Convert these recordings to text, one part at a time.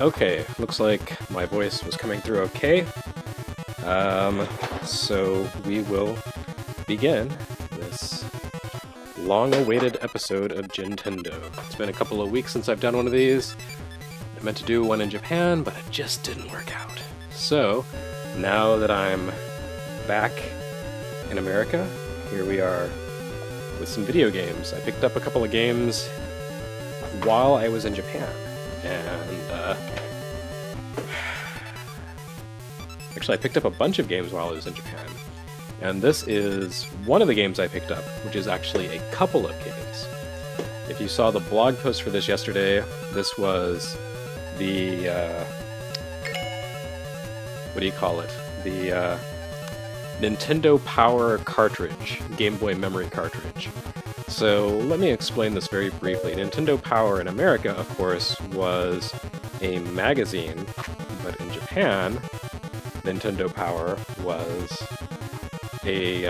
Okay, looks like my voice was coming through okay. So we will begin this long-awaited episode of Gintendo. It's been a couple of weeks since I've done one of these. I meant to do one in Japan, but it just didn't work out. So, now that I'm back in America, here we are with some video games. I picked up a couple of games while I was in Japan, and actually I picked up a bunch of games while I was in Japan, and this is one of the games I picked up, which is actually a couple of games. If you saw the blog post for this yesterday, this was the, what do you call it? The Nintendo Power cartridge, Game Boy memory cartridge. So let me explain this very briefly. Nintendo Power in America, of course, was a magazine, but in Japan, Nintendo Power was a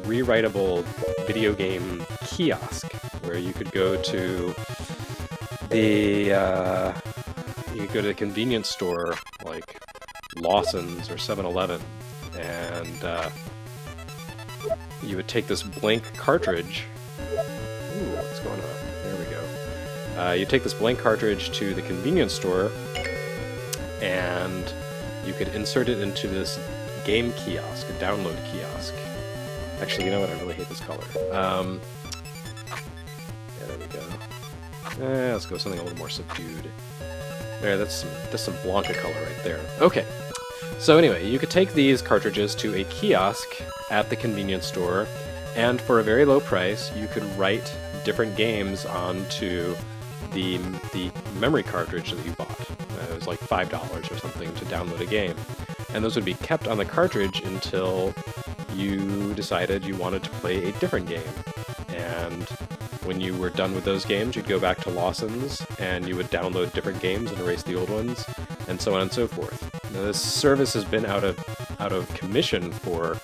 rewritable video game kiosk where you could go to the convenience store like Lawson's or 7-Eleven, and you would take this blank cartridge. Ooh, what's going on? There we go. You take this blank cartridge to the convenience store, and you could insert it into this game kiosk, a download kiosk. Actually, you know what? I really hate this color. Yeah, there we go. Let's go something a little more subdued. There, that's some Blanca color right there. Okay. So anyway, you could take these cartridges to a kiosk at the convenience store, and for a very low price, you could write different games onto the memory cartridge that you bought. It was like $5 or something to download a game. And those would be kept on the cartridge until you decided you wanted to play a different game. And when you were done with those games, you'd go back to Lawson's, and you would download different games and erase the old ones, and so on and so forth. Now, this service has been out of commission for,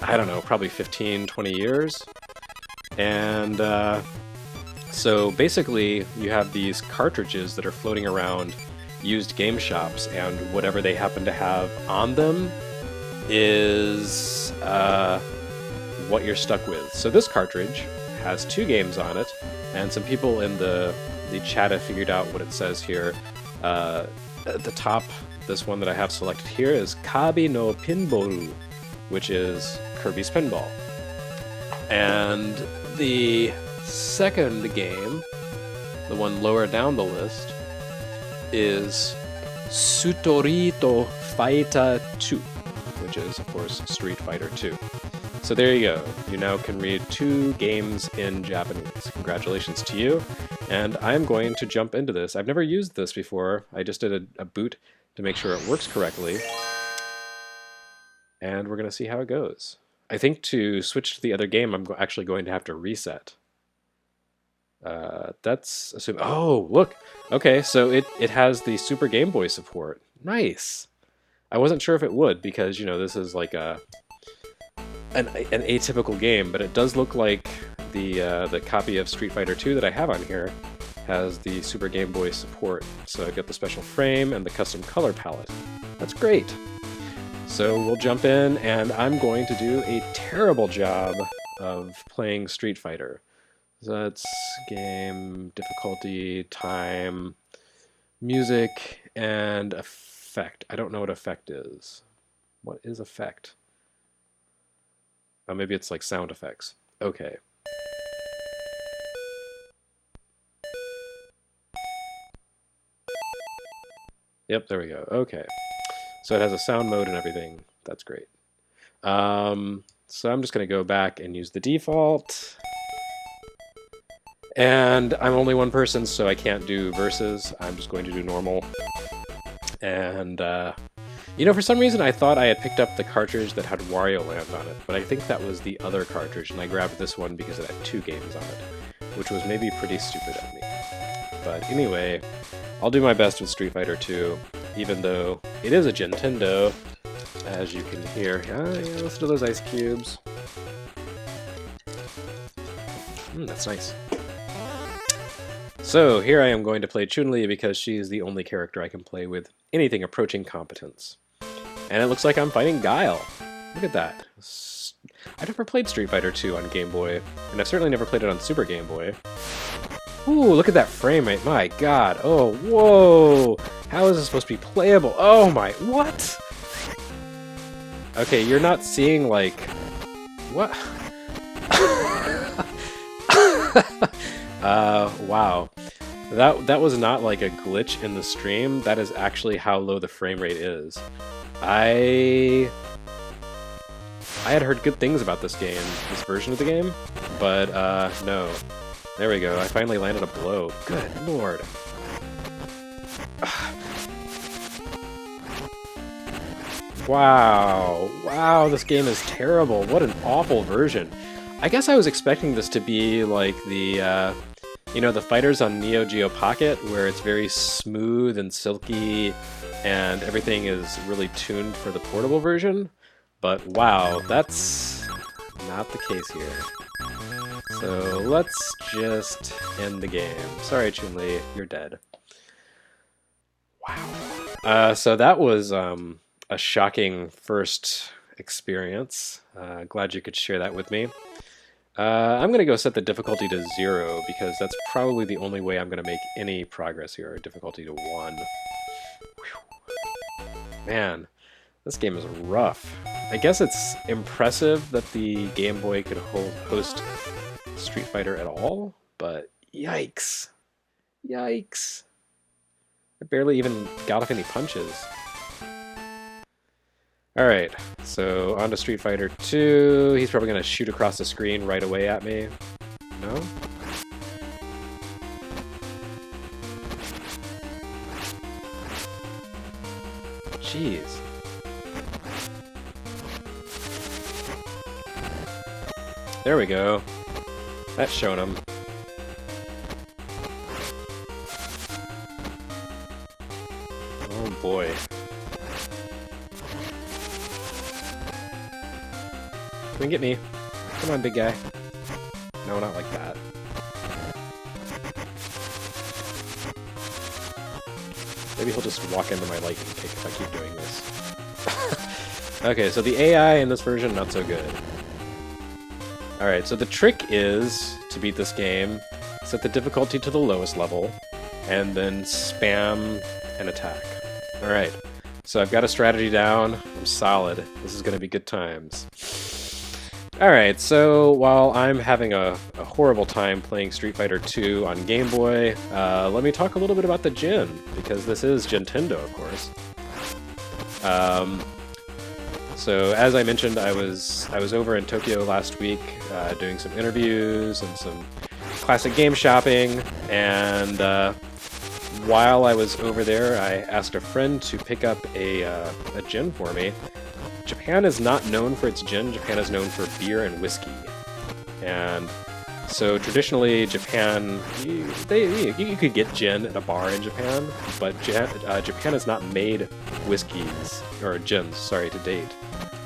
I don't know, probably 15, 20 years. And so basically, you have these cartridges that are floating around used game shops, and whatever they happen to have on them is what you're stuck with. So this cartridge has 2 games on it, and some people in the chat have figured out what it says here. At the top, this one that I have selected here is Kirby no Pinball, which is Kirby's Pinball. And the second game, the one lower down the list, is Sutorito Fighter 2, which is, of course, Street Fighter 2. So there you go. You now can read 2 games in Japanese. Congratulations to you. And I'm going to jump into this. I've never used this before. I just did a boot to make sure it works correctly. And we're going to see how it goes. I think to switch to the other game, I'm actually going to have to reset. That's assuming... Oh, look! Okay, so it has the Super Game Boy support. Nice! I wasn't sure if it would, because, you know, this is like an atypical game, but it does look like the copy of Street Fighter 2 that I have on here has the Super Game Boy support. So I get the special frame and the custom color palette. That's great! So we'll jump in, and I'm going to do a terrible job of playing Street Fighter. So that's game, difficulty, time, music, and effect. I don't know what effect is. What is effect? Oh, maybe it's like sound effects. Okay. Yep, there we go. Okay. So it has a sound mode and everything. That's great. So I'm just going to go back and use the default. And I'm only one person, so I can't do versus. I'm just going to do normal. And, you know, for some reason I thought I had picked up the cartridge that had Wario Land on it, but I think that was the other cartridge, and I grabbed this one because it had 2 games on it, which was maybe pretty stupid of me. But anyway, I'll do my best with Street Fighter 2, even though it is a Gintendo, as you can hear. Yeah, listen to those ice cubes. That's nice. So here I am going to play Chun-Li because she is the only character I can play with anything approaching competence. And it looks like I'm fighting Guile. Look at that. I've never played Street Fighter 2 on Game Boy, and I've certainly never played it on Super Game Boy. Ooh, look at that frame rate. My god. Oh, whoa. How is this supposed to be playable? Oh my, what? Okay, you're not seeing, like... What? Wow. That was not like a glitch in the stream. That is actually how low the frame rate is. I had heard good things about this game, this version of the game, but no. There we go. I finally landed a blow. Good lord. Wow. Wow, this game is terrible. What an awful version. I guess I was expecting this to be like the, you know, the fighters on Neo Geo Pocket, where it's very smooth and silky, and everything is really tuned for the portable version. But wow, that's not the case here. So let's just end the game. Sorry, Chun-Li, you're dead. Wow. So that was a shocking first experience. Glad you could share that with me. I'm going to go set the difficulty to 0, because that's probably the only way I'm going to make any progress here. Difficulty to 1. Whew. Man, this game is rough. I guess it's impressive that the Game Boy could host Street Fighter at all, but yikes. Yikes. I barely even got off any punches. Alright, so on to Street Fighter 2. He's probably going to shoot across the screen right away at me. No? Jeez. There we go. That's shown him. Oh boy. Come and get me. Come on, big guy. No, not like that. Maybe he'll just walk into my lightning kick if I keep doing this. Okay, so the AI in this version, not so good. Alright, so the trick is, to beat this game, set the difficulty to the lowest level, and then spam an attack. Alright, so I've got a strategy down. I'm solid. This is going to be good times. Alright, so while I'm having a horrible time playing Street Fighter 2 on Game Boy, let me talk a little bit about the Jin, because this is Gintendo, of course. So as I mentioned, I was over in Tokyo last week doing some interviews and some classic game shopping, and while I was over there, I asked a friend to pick up a Jin for me. Japan is not known for its gin. Japan is known for beer and whiskey. And so traditionally, Japan, you could get gin at a bar in Japan, but Japan has not made whiskeys, or gins, sorry, to date.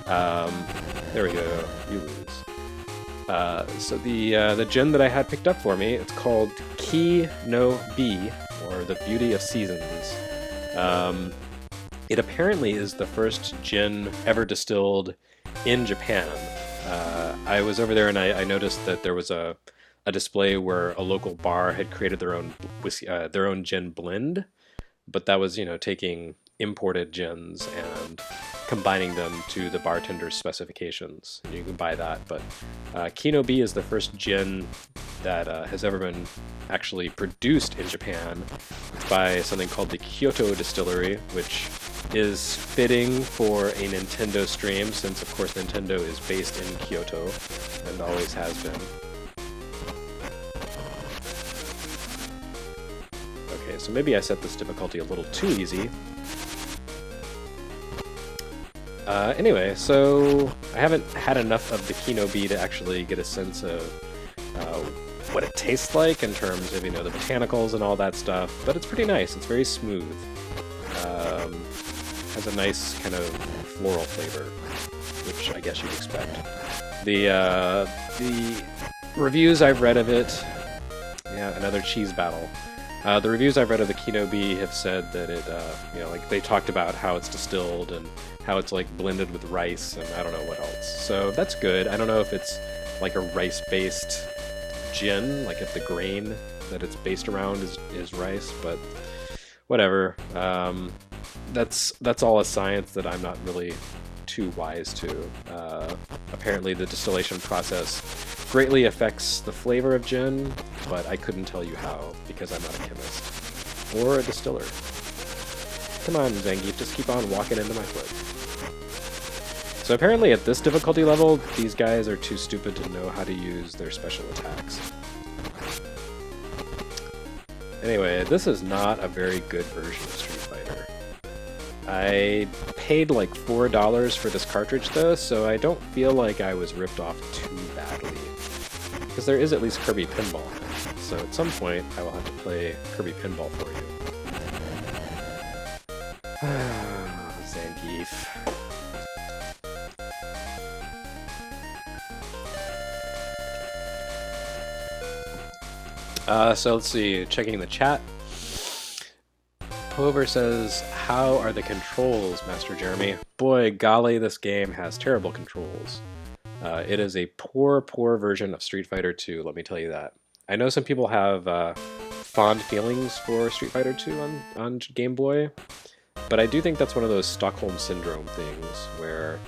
There we go, you lose. So the gin that I had picked up for me, it's called Ki no Bi, or the Beauty of Seasons. It apparently is the first gin ever distilled in Japan. I was over there and I noticed that there was a display where a local bar had created their own whiskey, their own gin blend, but that was, you know, taking imported gins and combining them to the bartender's specifications. You can buy that, but Kino B is the first gin that has ever been actually produced in Japan. It's by something called the Kyoto Distillery, which is fitting for a Nintendo stream, since of course Nintendo is based in Kyoto and always has been. Okay, so maybe I set this difficulty a little too easy. Anyway, so I haven't had enough of the Kino B to actually get a sense of what it tastes like in terms of, you know, the botanicals and all that stuff, but it's pretty nice. It's very smooth. Has a nice kind of floral flavor, which I guess you'd expect. The reviews I've read of it, yeah, another cheese battle. The reviews I've read of the Kinobi have said that it, like they talked about how it's distilled and how it's like blended with rice and I don't know what else. So that's good. I don't know if it's like a rice-based gin, like if the grain that it's based around is rice, but whatever. That's all a science that I'm not really too wise to. Apparently the distillation process greatly affects the flavor of gin, but I couldn't tell you how because I'm not a chemist or a distiller. Come on, Zangief, just keep on walking into my foot. So apparently at this difficulty level, these guys are too stupid to know how to use their special attacks. Anyway, this is not a very good version of Street Fighter. I paid like $4 for this cartridge though, so I don't feel like I was ripped off too badly. Because there is at least Kirby Pinball in it, so at some point I will have to play Kirby Pinball for you. Zangief. So let's see, checking the chat. Pover says, how are the controls, Master Jeremy? Boy, golly, this game has terrible controls. It is a poor version of Street Fighter 2, let me tell you that. I know some people have fond feelings for Street Fighter 2 on Game Boy, but I do think that's one of those Stockholm Syndrome things where,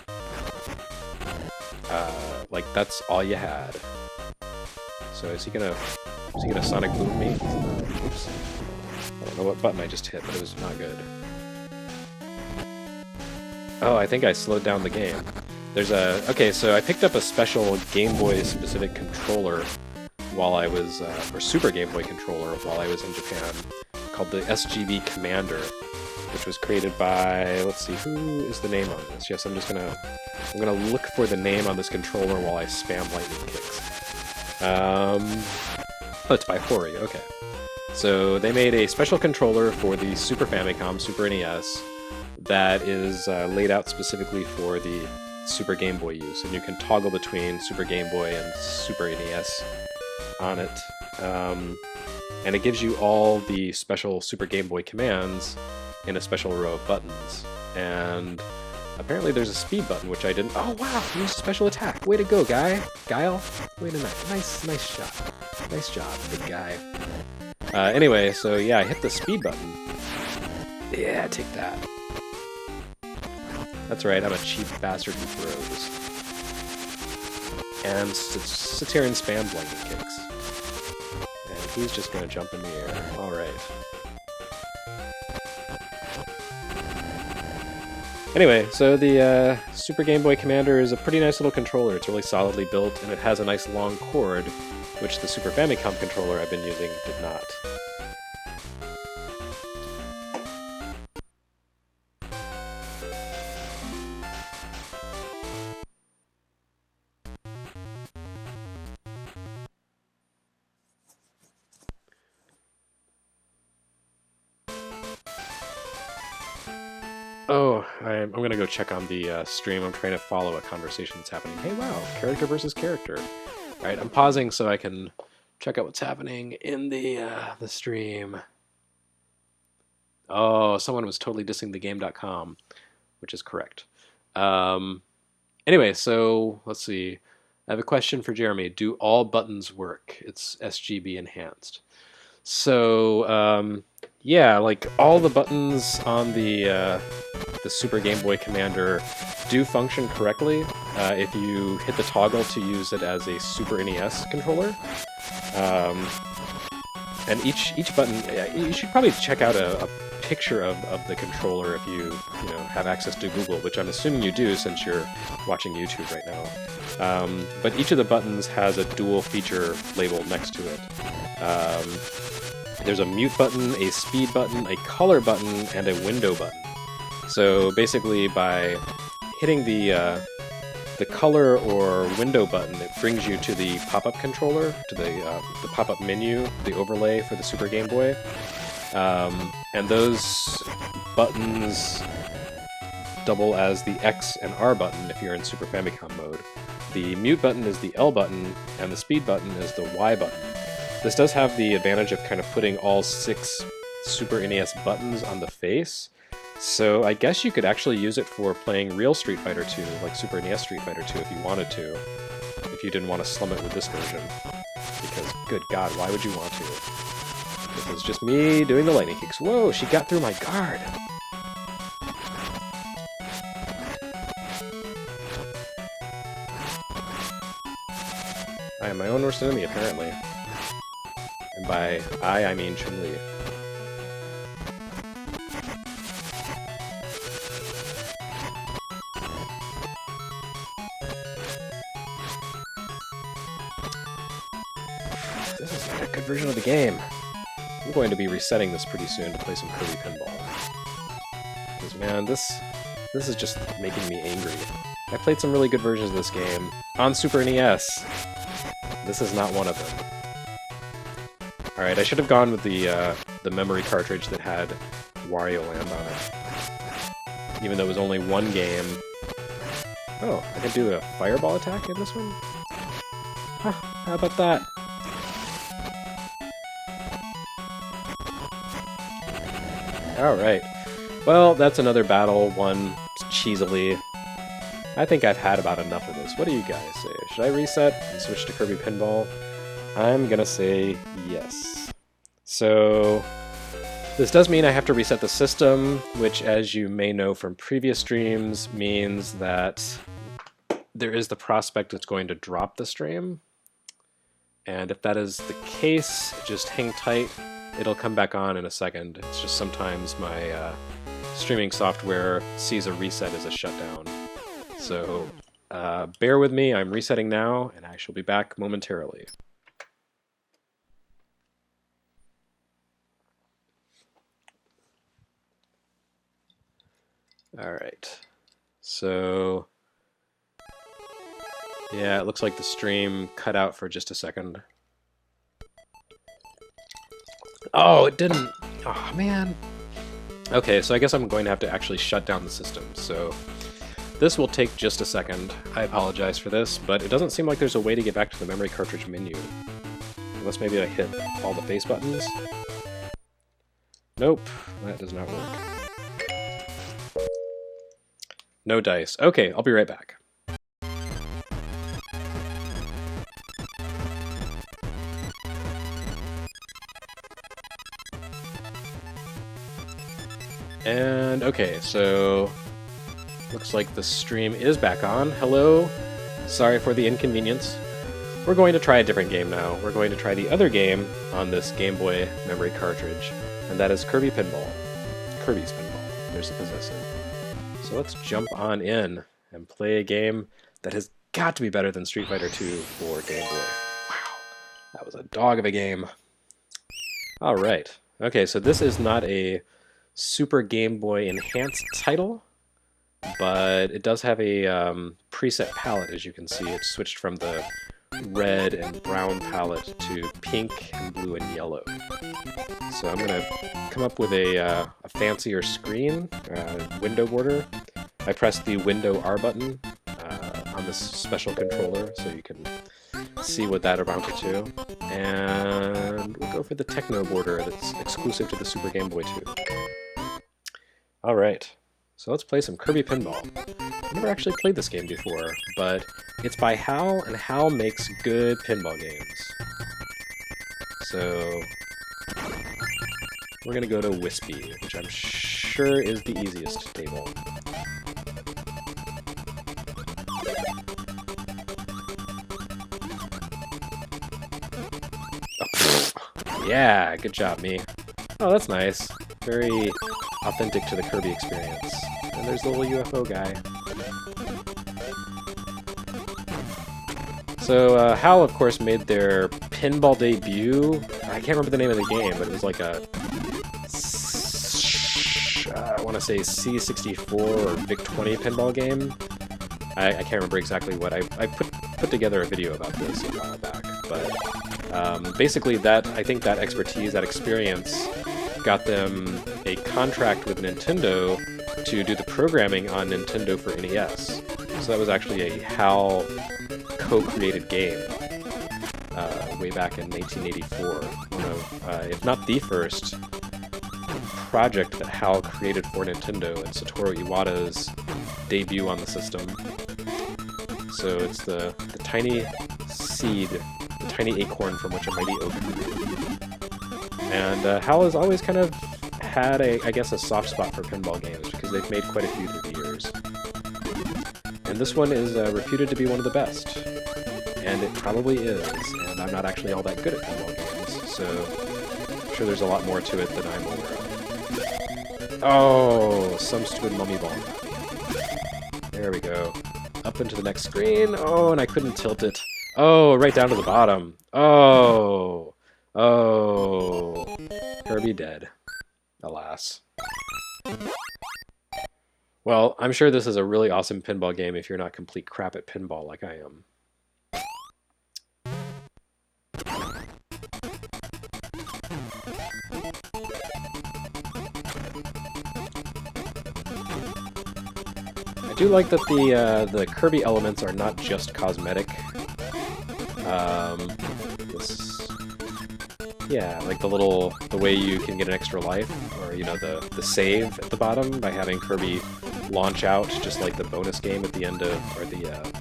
like, that's all you had. So is he gonna Sonic Boom me? Oops. I don't know what button I just hit, but it was not good. Oh, I think I slowed down the game. There's a... Okay, so I picked up a special Game Boy specific controller while I was... or Super Game Boy controller while I was in Japan, called the SGB Commander, which was created by... Let's see, who is the name on this? Yes, I'm gonna look for the name on this controller while I spam lightning kicks. Oh, it's by Hori, okay. So they made a special controller for the Super Famicom, Super NES, that is laid out specifically for the Super Game Boy use, and you can toggle between Super Game Boy and Super NES on it. And it gives you all the special Super Game Boy commands in a special row of buttons. And apparently there's a speed button, which I didn't... Oh wow, use special attack! Way to go, Guile! Wait a minute, nice shot. Nice job, big guy. Anyway, so yeah, I hit the speed button. Yeah, take that. That's right, I'm a cheap bastard who throws. And sits here and spams lightning kicks. And he's just gonna jump in the air. Alright. Anyway, so the Super Game Boy Commander is a pretty nice little controller. It's really solidly built, and it has a nice long cord, which the Super Famicom controller I've been using did not. Oh, I'm gonna go check on the stream. I'm trying to follow a conversation that's happening. Hey, wow, character versus character. Alright, I'm pausing so I can check out what's happening in the stream. Oh, someone was totally dissing thegame.com, which is correct. Anyway, so let's see. I have a question for Jeremy. Do all buttons work? It's SGB enhanced. So, yeah, like all the buttons on the Super Game Boy Commander do function correctly if you hit the toggle to use it as a Super NES controller. And each button, you should probably check out a picture of the controller if you have access to Google, which I'm assuming you do since you're watching YouTube right now. But each of the buttons has a dual feature label next to it. There's a mute button, a speed button, a color button, and a window button. So basically by hitting the color or window button, it brings you to the pop-up controller, to the pop-up menu, the overlay for the Super Game Boy. And those buttons double as the X and R button if you're in Super Famicom mode. The mute button is the L button, and the speed button is the Y button. This does have the advantage of kind of putting all 6 Super NES buttons on the face, so I guess you could actually use it for playing real Street Fighter 2, like Super NES Street Fighter 2 if you wanted to, if you didn't want to slum it with this version. Because, good God, why would you want to? This is just me doing the lightning kicks. Whoa, she got through my guard! I am my own worst enemy, apparently. And by I mean Chun-Li. This is not a good version of the game. I'm going to be resetting this pretty soon to play some Kirby Pinball. Because, man, this is just making me angry. I played some really good versions of this game on Super NES. This is not one of them. Alright, I should have gone with the memory cartridge that had Wario Land on it. Even though it was only one game. Oh, I can do a fireball attack in this one? Huh, how about that? Alright. Well, that's another battle, won cheesily. I think I've had about enough of this. What do you guys say? Should I reset and switch to Kirby Pinball? I'm gonna say yes. So, this does mean I have to reset the system, which, as you may know from previous streams, means that there is the prospect it's going to drop the stream. And if that is the case, just hang tight. It'll come back on in a second. It's just sometimes my streaming software sees a reset as a shutdown. So bear with me, I'm resetting now, and I shall be back momentarily. Alright, so yeah, it looks like the stream cut out for just a second. Oh, it didn't! Oh, man! Okay, so I guess I'm going to have to actually shut down the system, so this will take just a second. I apologize for this, but it doesn't seem like there's a way to get back to the memory cartridge menu. Unless maybe I hit all the face buttons? Nope, that does not work. No dice. Okay, I'll be right back. And okay, so looks like the stream is back on. Hello, sorry for the inconvenience. We're going to try a different game now. We're going to try the other game on this Game Boy memory cartridge, and that is Kirby Pinball. Kirby's Pinball. There's the possessive. So let's jump on in and play a game that has got to be better than Street Fighter 2 for Game Boy. Wow, that was a dog of a game. All right. Okay, so this is not a Super Game Boy Enhanced title, but it does have a preset palette, as you can see. It's switched from the red and brown palette to pink and blue and yellow. So I'm going to come up with a fancier screen, window border. I press the window R button on this special controller so you can see what that amounted to. And we'll go for the techno border that's exclusive to the Super Game Boy 2. Alright, so let's play some Kirby Pinball. I've never actually played this game before, but it's by HAL, and HAL makes good pinball games. So we're going to go to Wispy, which I'm sure is the easiest table. Oh, yeah, good job, me. Oh, that's nice. Very authentic to the Kirby experience. And there's the little UFO guy. So, HAL, of course, made their pinball debut. I can't remember the name of the game, but it was like a I want to say C64 or VIC-20 pinball game. I can't remember exactly what. I put together a video about this a while back, but basically I think that expertise, that experience, got them a contract with Nintendo to do the programming on Nintendo for NES. So that was actually a HAL co-created game. way back in 1984. One of, if not the first, project that HAL created for Nintendo, and Satoru Iwata's debut on the system. So it's the tiny seed, the tiny acorn from which a mighty oak grew. And HAL has always kind of had, I guess, a soft spot for pinball games, because they've made quite a few through the years. And this one is reputed to be one of the best. And it probably is, and I'm not actually all that good at pinball games, so I'm sure there's a lot more to it than I'm aware of. Oh, some stupid mummy bomb. There we go. Up into the next screen. Oh, and I couldn't tilt it. Oh, right down to the bottom. Oh. Oh. Kirby dead. Alas. Well, I'm sure this is a really awesome pinball game if you're not complete crap at pinball like I am. I do like that the Kirby elements are not just cosmetic. Yeah, like the way you can get an extra life, or you know, the save at the bottom by having Kirby launch out, just like the bonus game at the end of, or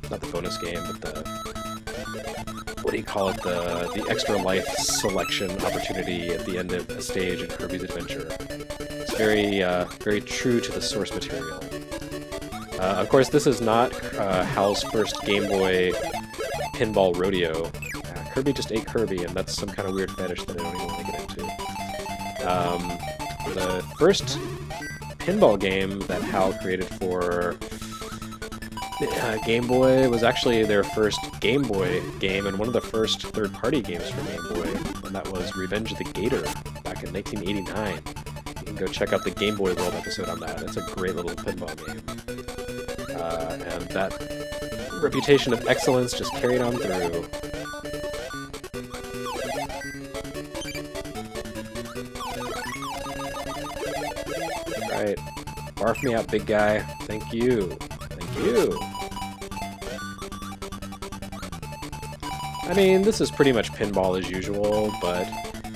not the bonus game, but what do you call it, the extra life selection opportunity at the end of a stage in Kirby's Adventure. It's very true to the source material. Of course, this is not HAL's first Game Boy pinball rodeo. Kirby just ate Kirby, and that's some kind of weird fetish that I don't even want to get into. The first pinball game that HAL created for Game Boy was actually their first Game Boy game, and one of the first third-party games for Game Boy, and that was Revenge of the Gator back in 1989. You can go check out the Game Boy World episode on that. It's a great little pinball game. And that reputation of excellence just carried on through. Right. Barf me out, big guy. Thank you. Thank you. I mean, this is pretty much pinball as usual, but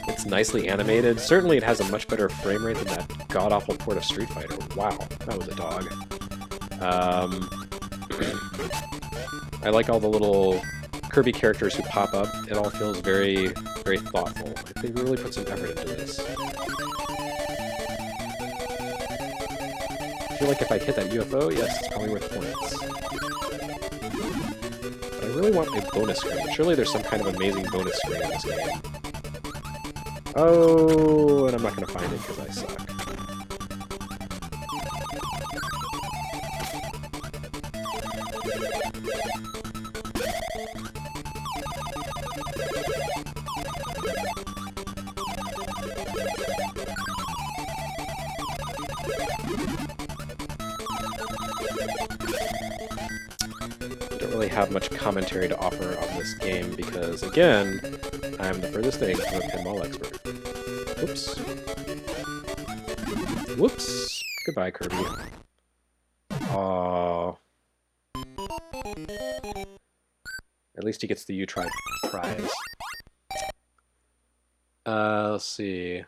it's nicely animated. Certainly it has a much better frame rate than that god-awful port of Street Fighter. Wow, that was a dog. I like all the little Kirby characters who pop up. It all feels very, very thoughtful. Like they really put some effort into this. I feel like if I hit that UFO, yes, it's probably worth points. But I really want a bonus screen. Surely there's some kind of amazing bonus screen in this game. Oh, and I'm not going to find it because I suck. Have much commentary to offer on this game because, again, I'm the furthest thing from a pinball expert. Whoops. Whoops. Goodbye, Kirby. Aww. At least he gets the U-Try prize. Let's see.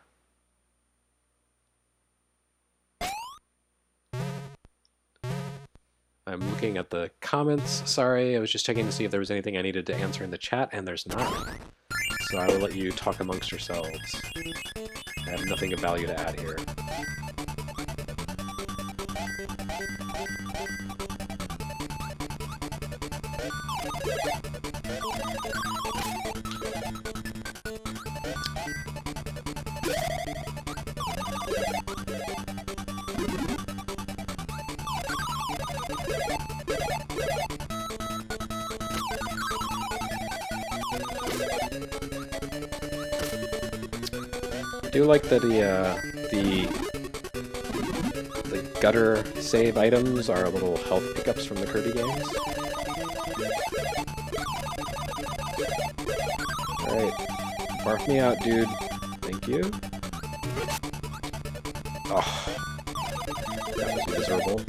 I'm looking at the comments. Sorry, I was just checking to see if there was anything I needed to answer in the chat, and there's not. So I will let you talk amongst yourselves. I have nothing of value to add here. I do like that the gutter save items are little health pickups from the Kirby games. Alright. Barf me out, dude. Thank you. Oh. That was miserable.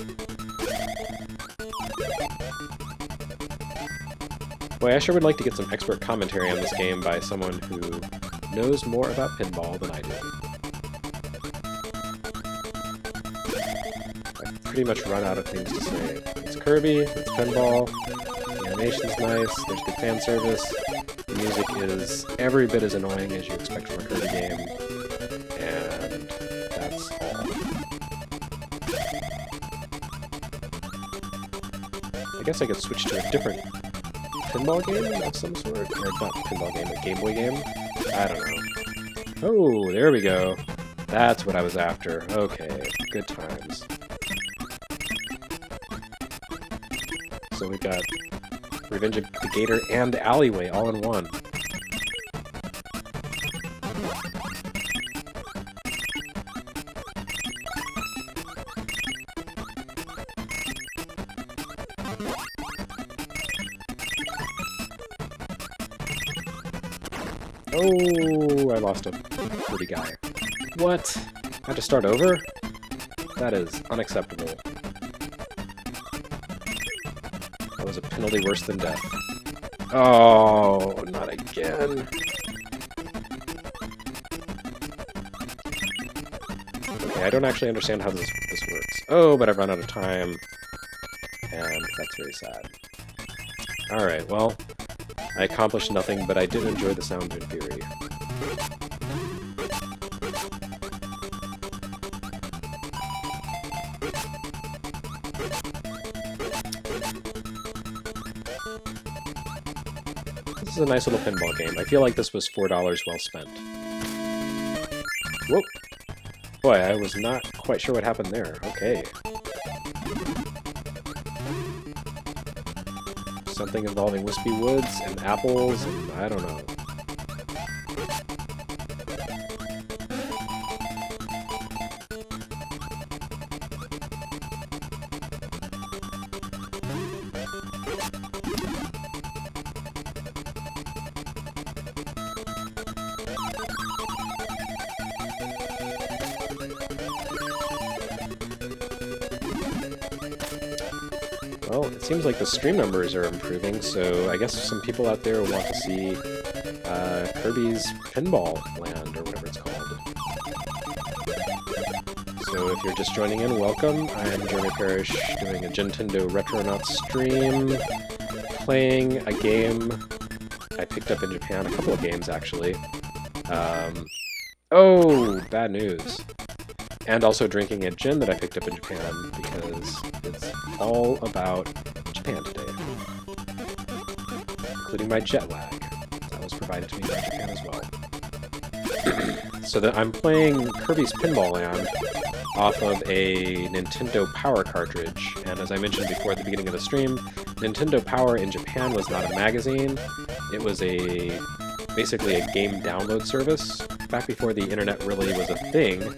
Boy, I sure would like to get some expert commentary on this game by someone who knows more about pinball than I do. I've pretty much run out of things to say. It's Kirby, it's pinball, the animation's nice, there's good fan service, the music is every bit as annoying as you expect from a Kirby game, and that's all. I guess I could switch to a different pinball game of some sort? Or not pinball game, a Game Boy game? I don't know. Oh, there we go. That's what I was after. Okay, good times. So we've got Revenge of the Gator and Alleyway all in one. Oh, I lost a pretty guy. What? I have to start over? That is unacceptable. That was a penalty worse than death. Oh, not again. Okay, I don't actually understand how this works. Oh, but I've run out of time. And that's very sad. Alright, well, I accomplished nothing, but I did enjoy the sound in Fury. This is a nice little pinball game. I feel like this was $4 well spent. Whoop! Boy, I was not quite sure what happened there. Okay. Something involving wispy woods and apples and I don't know. Well, it seems like the stream numbers are improving, so I guess some people out there want to see Kirby's Pinball Land, or whatever it's called. So if you're just joining in, welcome. I'm Jeremy Parrish, doing a Gintendo Retronauts stream, playing a game I picked up in Japan, a couple of games actually. Oh, bad news. And also drinking a gin that I picked up in Japan, because it's all about Japan today. Including my jet lag. That was provided to me by Japan as well. So that I'm playing Kirby's Pinball Land off of a Nintendo Power cartridge. And as I mentioned before at the beginning of the stream, Nintendo Power in Japan was not a magazine. It was basically a game download service. Back before the internet really was a thing.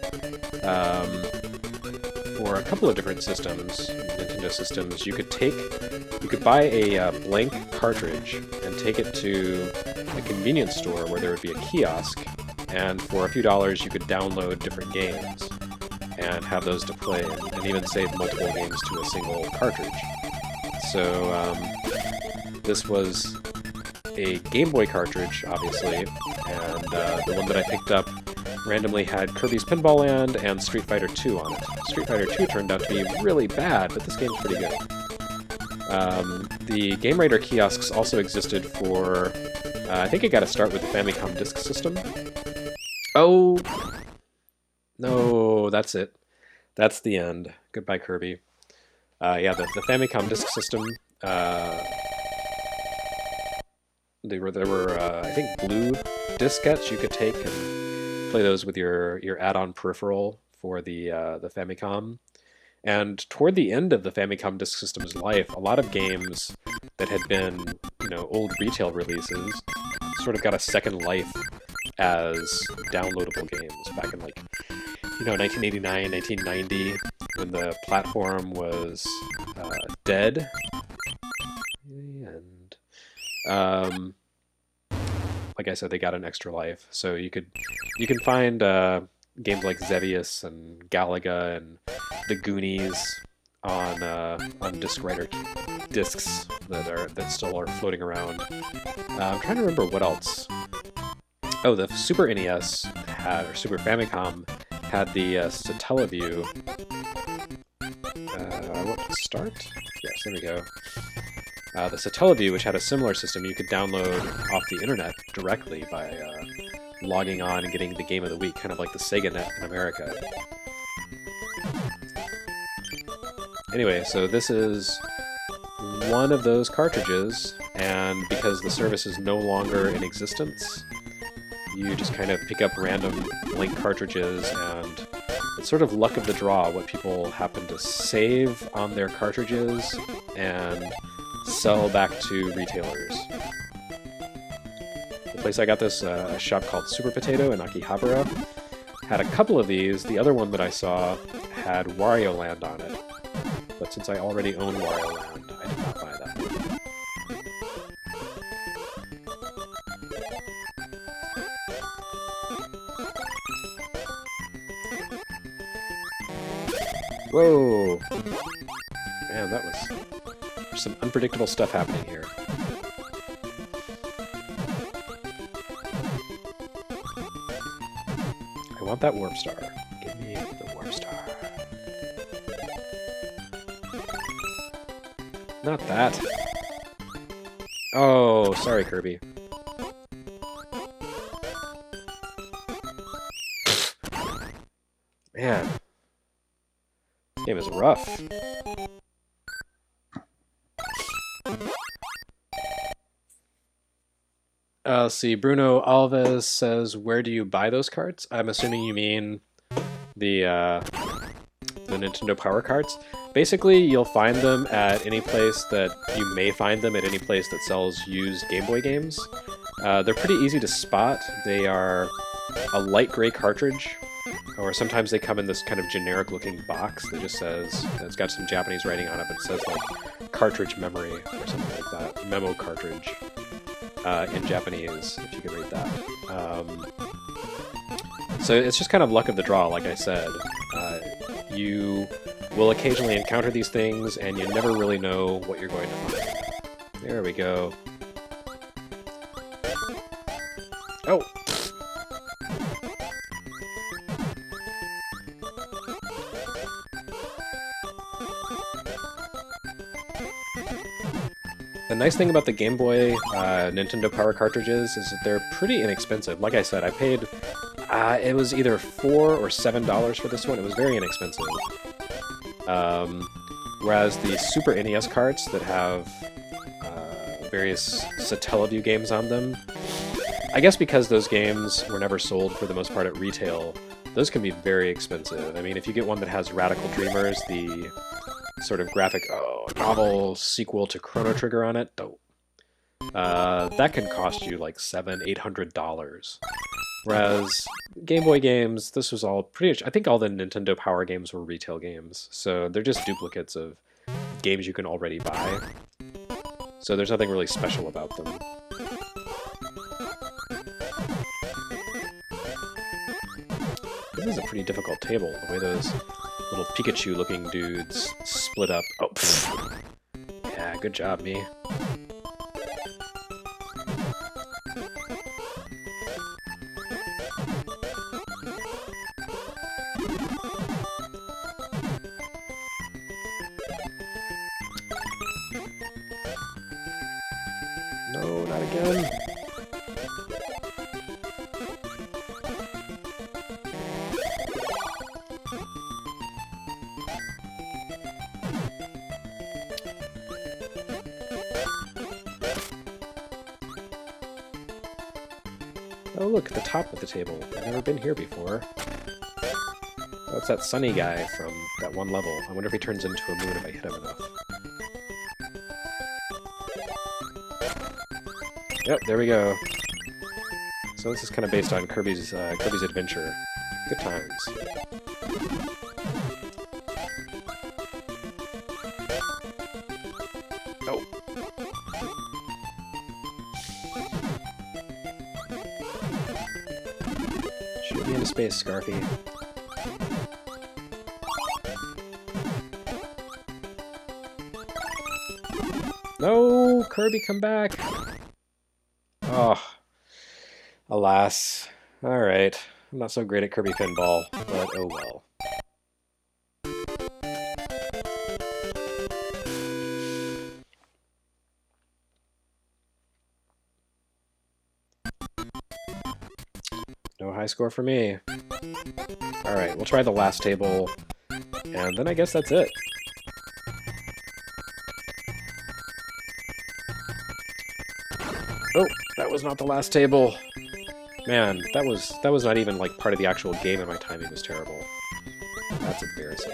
For a couple of different systems, Nintendo systems, you could buy a blank cartridge and take it to a convenience store where there would be a kiosk, and for a few dollars you could download different games and have those to play, and even save multiple games to a single cartridge. So this was a Game Boy cartridge, obviously, and the one that I picked up randomly had Kirby's Pinball Land and Street Fighter 2 on it. Street Fighter 2 turned out to be really bad, but this game's pretty good. The Game Raider kiosks also existed for... I think it got to start with the Famicom Disk System. Oh! No, that's it. That's the end. Goodbye, Kirby. Yeah, the Famicom Disk System... there were I think, blue diskettes you could take and play those with your add-on peripheral for the Famicom. And toward the end of the Famicom Disk System's life, a lot of games that had been, old retail releases sort of got a second life as downloadable games back in, 1989, 1990, when the platform was dead. And like I said, they got an extra life, so you can find games like Xevious and Galaga and The Goonies on Disc Writer discs that still are floating around. I'm trying to remember what else. Oh, the Super NES had, or Super Famicom had the Satellaview. I want to start? Yes, there we go. The Satellaview, which had a similar system, you could download off the internet directly by logging on and getting the Game of the Week, kind of like the Sega Net in America. Anyway, so this is one of those cartridges, and because the service is no longer in existence, you just kind of pick up random Link cartridges, and it's sort of luck of the draw what people happen to save on their cartridges and sell back to retailers. The place I got this, a shop called Super Potato in Akihabara, had a couple of these. The other one that I saw had Wario Land on it. But since I already own Wario Land, I did not buy that one. Whoa! Man, that was... There's some unpredictable stuff happening here. I want that Warp Star. Give me the Warp Star. Not that. Oh, sorry, Kirby. Man. This game is rough. Let's see, Bruno Alves says, where do you buy those cards? I'm assuming you mean the Nintendo Power Cards. Basically, you'll find them at any place that you may find them at any place that sells used Game Boy games. They're pretty easy to spot. They are a light gray cartridge, or sometimes they come in this kind of generic looking box that just says, it's got some Japanese writing on it, but it says like cartridge memory or something like that. Memo cartridge in Japanese, if you could read that. So it's just kind of luck of the draw, like I said. You will occasionally encounter these things, and you never really know what you're going to find. There we go. Oh! The nice thing about the Game Boy Nintendo Power cartridges is that they're pretty inexpensive. Like I said, I paid... it was either $4 or $7 for this one. It was very inexpensive. Whereas the Super NES carts that have various Satellaview games on them, I guess because those games were never sold for the most part at retail, those can be very expensive. I mean, if you get one that has Radical Dreamers, the sort of graphic novel sequel to Chrono Trigger on it, that can cost you like $700–800. Whereas Game Boy games, this was all pretty much, I think all the Nintendo Power games were retail games, so they're just duplicates of games you can already buy. So there's nothing really special about them. This is a pretty difficult table, the way those little Pikachu-looking dudes split up. Oh, pfft. Yeah, good job, me. No, not again. Oh look, at the top of the table. I've never been here before. Oh, it's that sunny guy from that one level. I wonder if he turns into a moon if I hit him enough. Yep, there we go. So this is kind of based on Kirby's Adventure. Good times. Oh. Shoot me into space, Scarfy. No! Kirby, come back! Oh, alas. Alright. I'm not so great at Kirby Pinball, but oh well. No high score for me. Alright, we'll try the last table, and then I guess that's it. Oh, that was not the last table. Man, that was not even like part of the actual game, and my timing was terrible. That's embarrassing.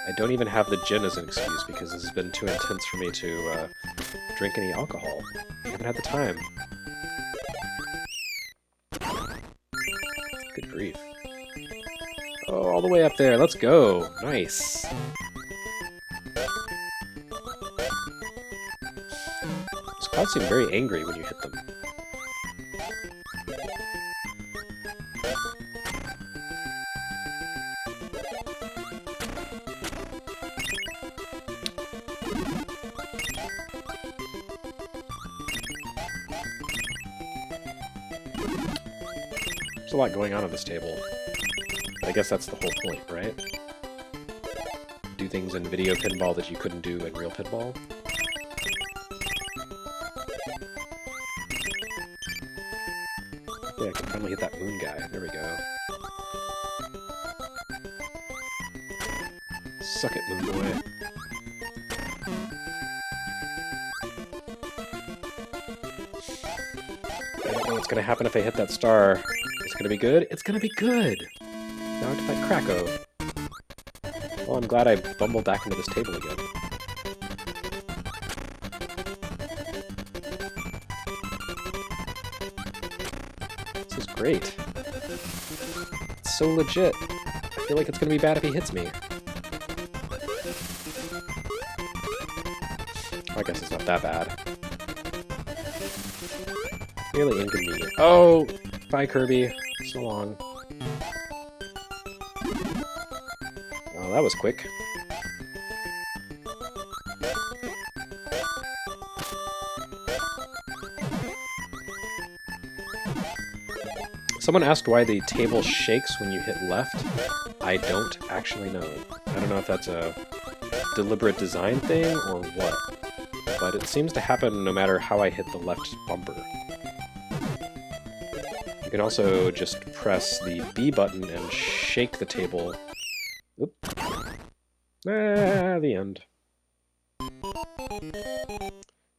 I don't even have the gin as an excuse because this has been too intense for me to drink any alcohol. I haven't had the time. Good grief. Oh, all the way up there. Let's go. Nice. Those clouds seem very angry when you hit them. There's a lot going on this table. But I guess that's the whole point, right? Do things in video pinball that you couldn't do in real pinball. Yeah, I can finally hit that moon guy. There we go. Suck it, moon boy. I don't know what's gonna happen if I hit that star. Is it gonna be good? It's gonna be good! Now I have to fight Kracko. Well, I'm glad I bumbled back into this table again. This is great. It's so legit. I feel like it's gonna be bad if he hits me. I guess it's not that bad. Really inconvenient. Oh! Bye, Kirby. So long. Oh, that was quick. Someone asked why the table shakes when you hit left. I don't actually know. I don't know if that's a deliberate design thing or what, but it seems to happen no matter how I hit the left bumper. You can also just press the B button and shake the table. Oop. Ah, the end.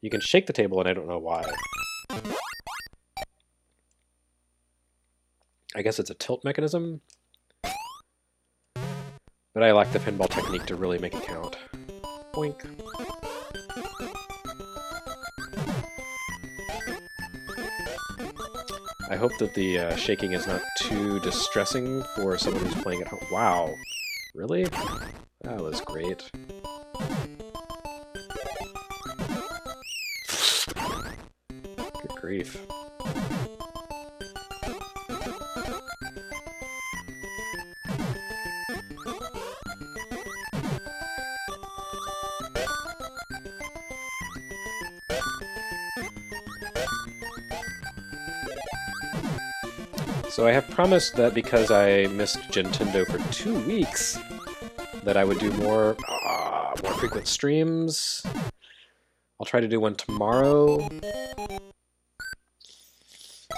You can shake the table and I don't know why. I guess it's a tilt mechanism? But I lack the pinball technique to really make it count. Boink. I hope that the shaking is not too distressing for someone who's playing at home. Wow. Really? That was great. Good grief. So I have promised that because I missed Gintendo for 2 weeks, that I would do more frequent streams. I'll try to do one tomorrow.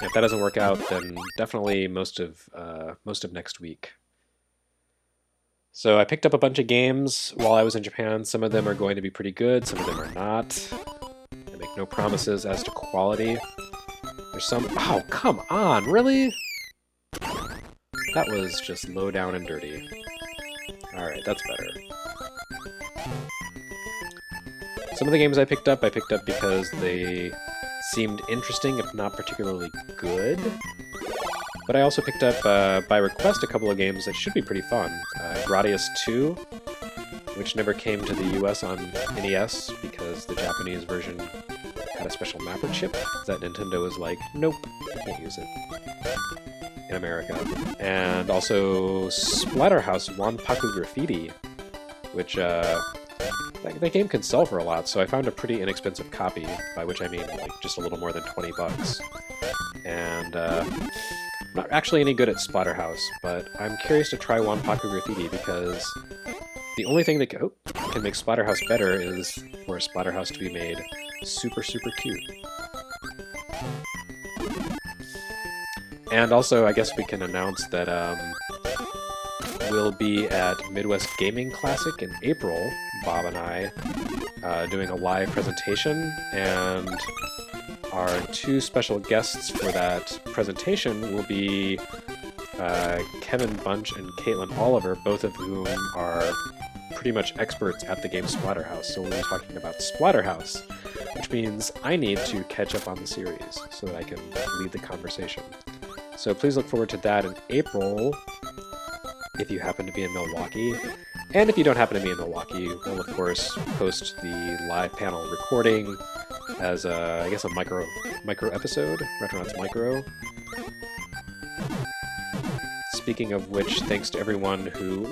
If that doesn't work out, then definitely most of next week. So I picked up a bunch of games while I was in Japan. Some of them are going to be pretty good, some of them are not. I make no promises as to quality. There's some... Oh, come on, really? That was just low down and dirty. Alright, that's better. Some of the games I picked up because they seemed interesting, if not particularly good. But I also picked up, by request, a couple of games that should be pretty fun. Gradius 2, which never came to the US on NES because the Japanese version had a special mapper chip that Nintendo was like, nope, you can't use it. In America. And also Splatterhouse Wanpaku Graffiti, which That game can sell for a lot, so I found a pretty inexpensive copy, by which I mean like just a little more than 20 bucks. And I'm not actually any good at Splatterhouse, but I'm curious to try Wanpaku Graffiti because the only thing that can make Splatterhouse better is for a Splatterhouse to be made super, super cute. And also, I guess we can announce that we'll be at Midwest Gaming Classic in April, Bob and I, doing a live presentation, and our two special guests for that presentation will be Kevin Bunch and Caitlin Oliver, both of whom are pretty much experts at the game Splatterhouse. So we'll be talking about Splatterhouse, which means I need to catch up on the series so that I can lead the conversation. So please look forward to that in April, if you happen to be in Milwaukee. And if you don't happen to be in Milwaukee, we'll of course post the live panel recording as I guess a micro episode, Retronauts Micro. Speaking of which, thanks to everyone who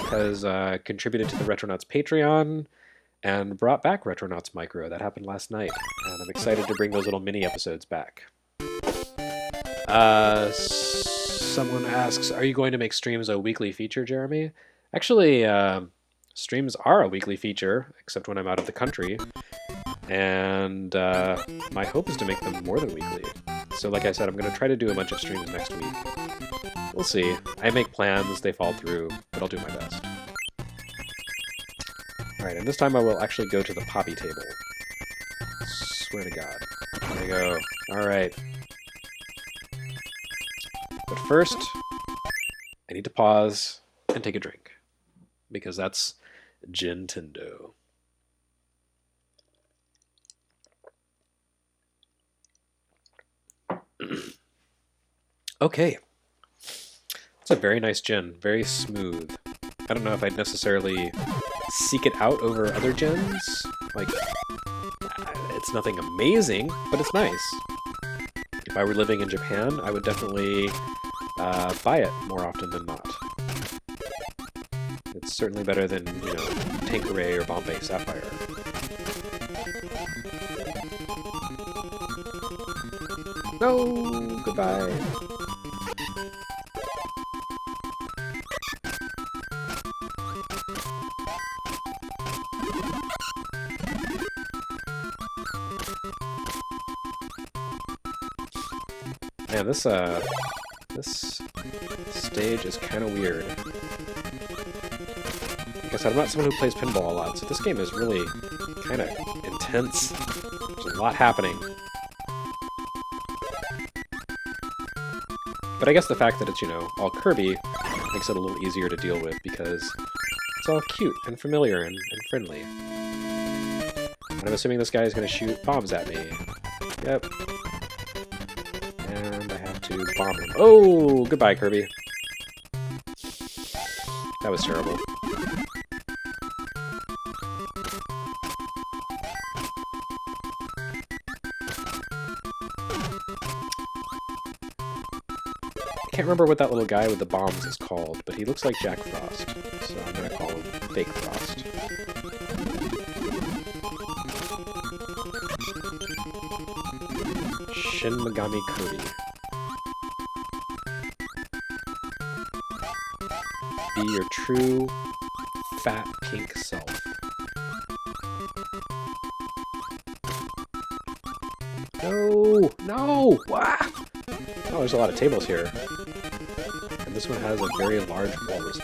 has contributed to the Retronauts Patreon and brought back Retronauts Micro. That happened last night, and I'm excited to bring those little mini episodes back. Someone asks, are you going to make streams a weekly feature, Jeremy? Actually, streams are a weekly feature, except when I'm out of the country. And my hope is to make them more than weekly. So like I said, I'm going to try to do a bunch of streams next week. We'll see. I make plans, they fall through, but I'll do my best. Alright, and this time I will actually go to the poppy table. Swear to God. There we go. Alright. But first, I need to pause and take a drink. Because that's Gintendo. Okay. It's a very nice gin. Very smooth. I don't know if I'd necessarily seek it out over other gins. Like, it's nothing amazing, but it's nice. If I were living in Japan, I would definitely buy it more often than not. It's certainly better than, you know, Tanqueray or Bombay Sapphire. No! Goodbye! Man, this stage is kind of weird. Like I said, I'm not someone who plays pinball a lot, so this game is really kind of intense. There's a lot happening. But I guess the fact that it's, you know, all Kirby makes it a little easier to deal with because it's all cute and familiar and friendly. And I'm assuming this guy is going to shoot bombs at me. Yep. And I have to bomb him. Oh, goodbye, Kirby. That was terrible. I can't remember what that little guy with the bombs is called, but he looks like Jack Frost, so I'm gonna call him Fake Frost. Shin Megami Kirby. Be your true, fat, pink self. No! No! Wah! Oh, there's a lot of tables here. And this one has a very large walrus.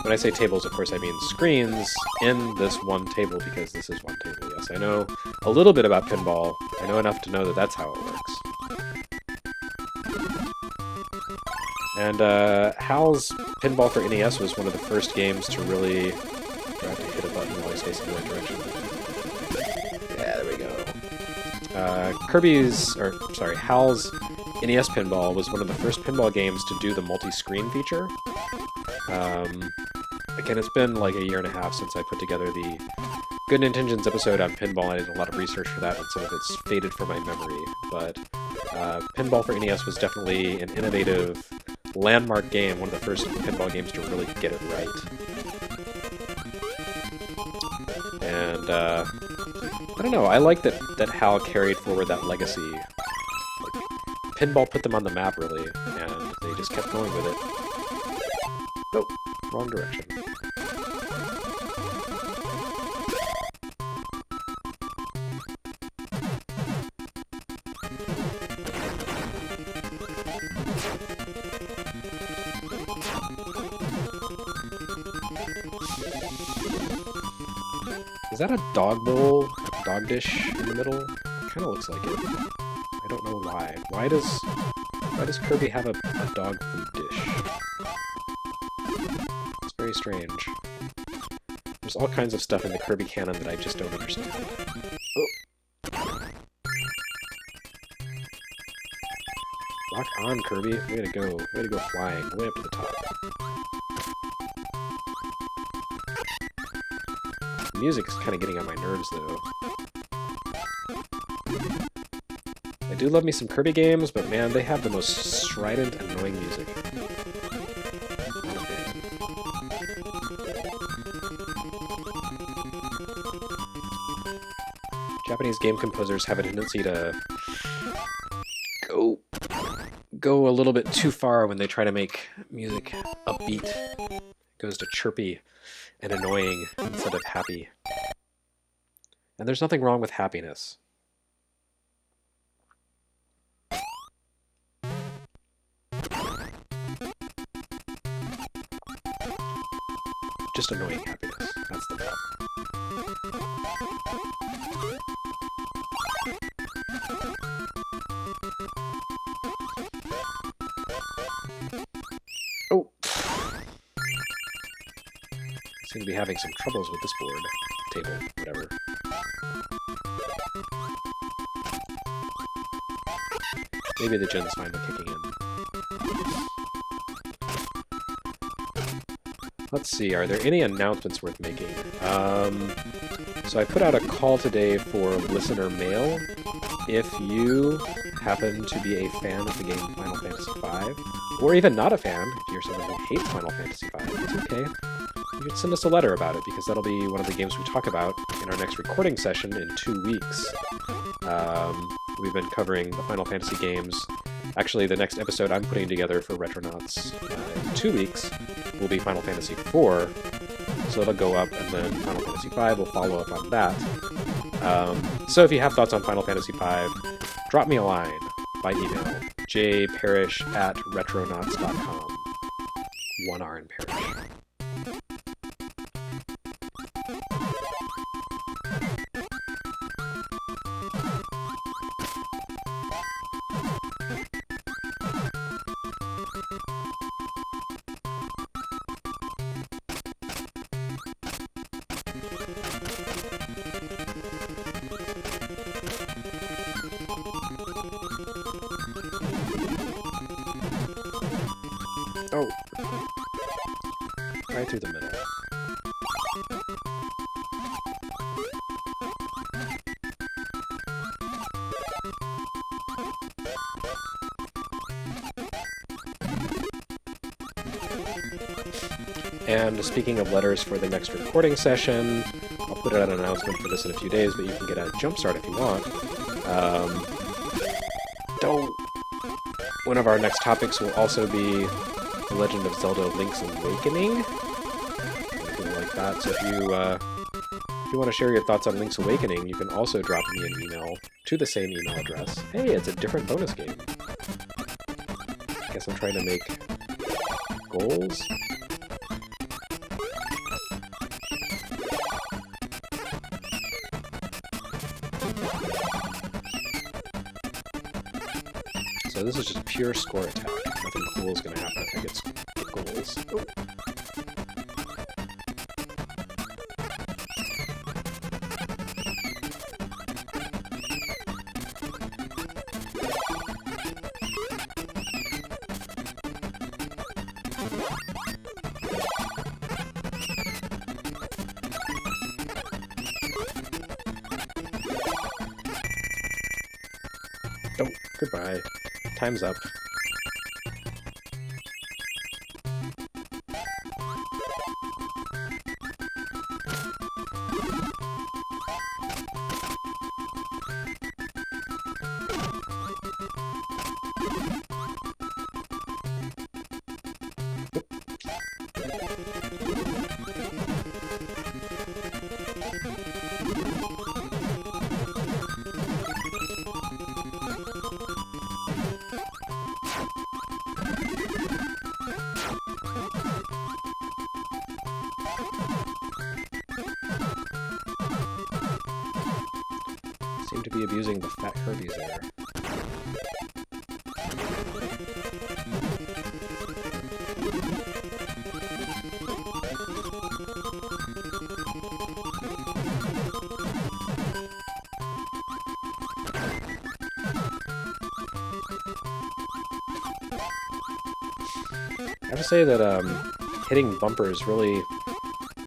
When I say tables, of course, I mean screens in this one table, because this is one table, yes. I know a little bit about pinball. I know enough to know that that's how it works. And Hal's Pinball for NES was one of the first games to really... I have to hit a button while he's facing the right direction. Yeah, there we go. Hal's NES Pinball was one of the first pinball games to do the multi-screen feature. Again, it's been like a year and a half since I put together the Good Intentions episode on pinball. I did a lot of research for that, and some of it's faded from my memory. But Pinball for NES was definitely an innovative landmark game, one of the first pinball games to really get it right. And, I don't know, I like that HAL carried forward that legacy. Like, pinball put them on the map, really, and they just kept going with it. Oh, wrong direction. Is that a dog bowl? A dog dish in the middle? Kind of looks like it. I don't know why. Why does Kirby have a dog food dish? It's very strange. There's all kinds of stuff in the Kirby canon that I just don't understand. Oh. Rock on, Kirby. Way to go. Way to go flying. Way up to the top. The music is kind of getting on my nerves, though. I do love me some Kirby games, but man, they have the most strident, annoying music. Japanese game composers have a tendency to go a little bit too far when they try to make music upbeat. It goes to chirpy and annoying instead of happy. And there's nothing wrong with happiness. Just annoying happiness. That's the problem. Oh! Seem to be having some troubles with this board. Table, whatever. Maybe the gen's finally kicking in. Let's see, are there any announcements worth making? So I put out a call today for listener mail. If you happen to be a fan of the game Final Fantasy V, or even not a fan, if you're someone who hates Final Fantasy V, it's okay. You should send us a letter about it, because that'll be one of the games we talk about in our next recording session in 2 weeks. We've been covering the Final Fantasy games. Actually, the next episode I'm putting together for Retronauts in 2 weeks will be Final Fantasy IV, so it'll go up, and then Final Fantasy V will follow up on that. So if you have thoughts on Final Fantasy V, drop me a line by email, jparish@retronauts.com. 1 R in Parish. Oh! Right through the middle. And speaking of letters for the next recording session, I'll put out an announcement for this in a few days, but you can get a jumpstart if you want. One of our next topics will also be The Legend of Zelda Link's Awakening. Anything like that. So if you want to share your thoughts on Link's Awakening, you can also drop me an email to the same email address. Hey, it's a different bonus game. I guess I'm trying to make goals. So this is just pure score attack. Nothing cool is going to happen if I get goals. Oh. Oh, goodbye. Time's up. Seem to be abusing the fat Kirby's there. I have to say that hitting bumpers really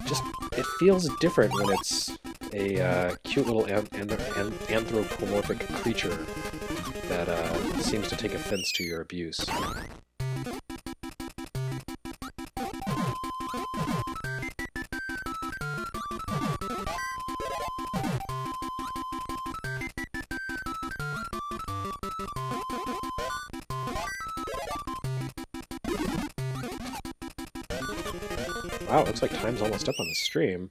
just, it feels different when it's a cute little anthropomorphic creature that seems to take offense to your abuse. Wow, looks like time's almost up on the stream,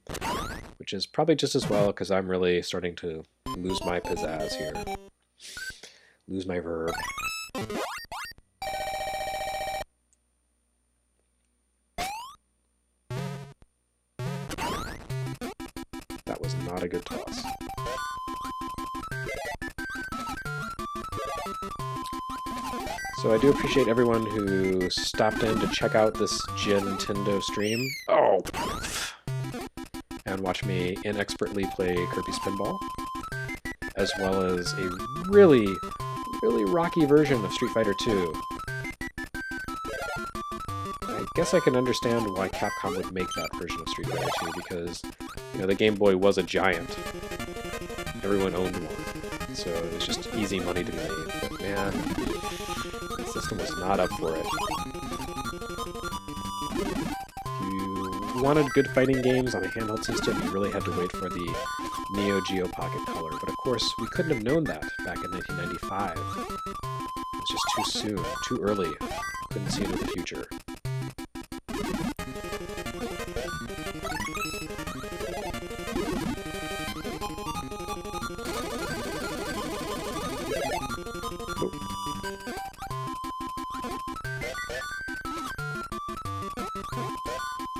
which is probably just as well because I'm really starting to lose my pizzazz here. Lose my verb. That was not a good toss. So I do appreciate everyone who stopped in to check out this Gintendo stream. Oh! And watch me inexpertly play Kirby's Pinball, as well as a really, really rocky version of Street Fighter 2. I guess I can understand why Capcom would make that version of Street Fighter 2, because, you know, the Game Boy was a giant. Everyone owned one, so it was just easy money to be made. But man, the system was not up for it. If you wanted good fighting games on a handheld system, you really had to wait for the Neo Geo Pocket Color. But of course, we couldn't have known that back in 1995. It was just too soon, too early. Couldn't see into the future.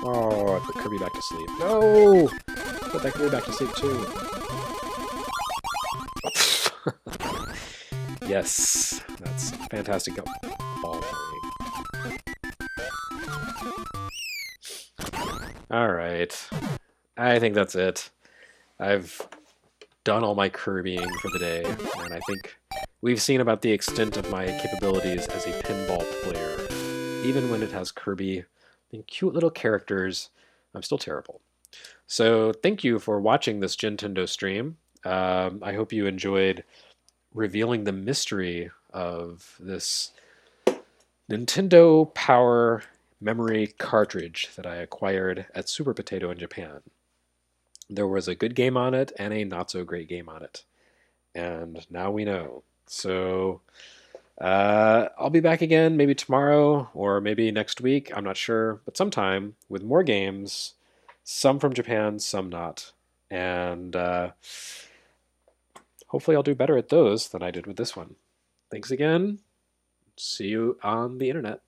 Oh, I put Kirby back to sleep. No! Put that Kirby back to sleep too. Yes, that's fantastic ball playing. Alright. I think that's it. I've done all my Kirbying for the day, and I think we've seen about the extent of my capabilities as a pinball player. Even when it has Kirby and cute little characters, I'm still terrible. So thank you for watching this Gintendo stream. I hope you enjoyed revealing the mystery of this Nintendo Power memory cartridge that I acquired at Super Potato in Japan. There was a good game on it and a not so great game on it. And now we know. So I'll be back again maybe tomorrow or maybe next week, I'm not sure, but sometime with more games, some from Japan, some not. And hopefully I'll do better at those than I did with this one. Thanks again. See you on the internet.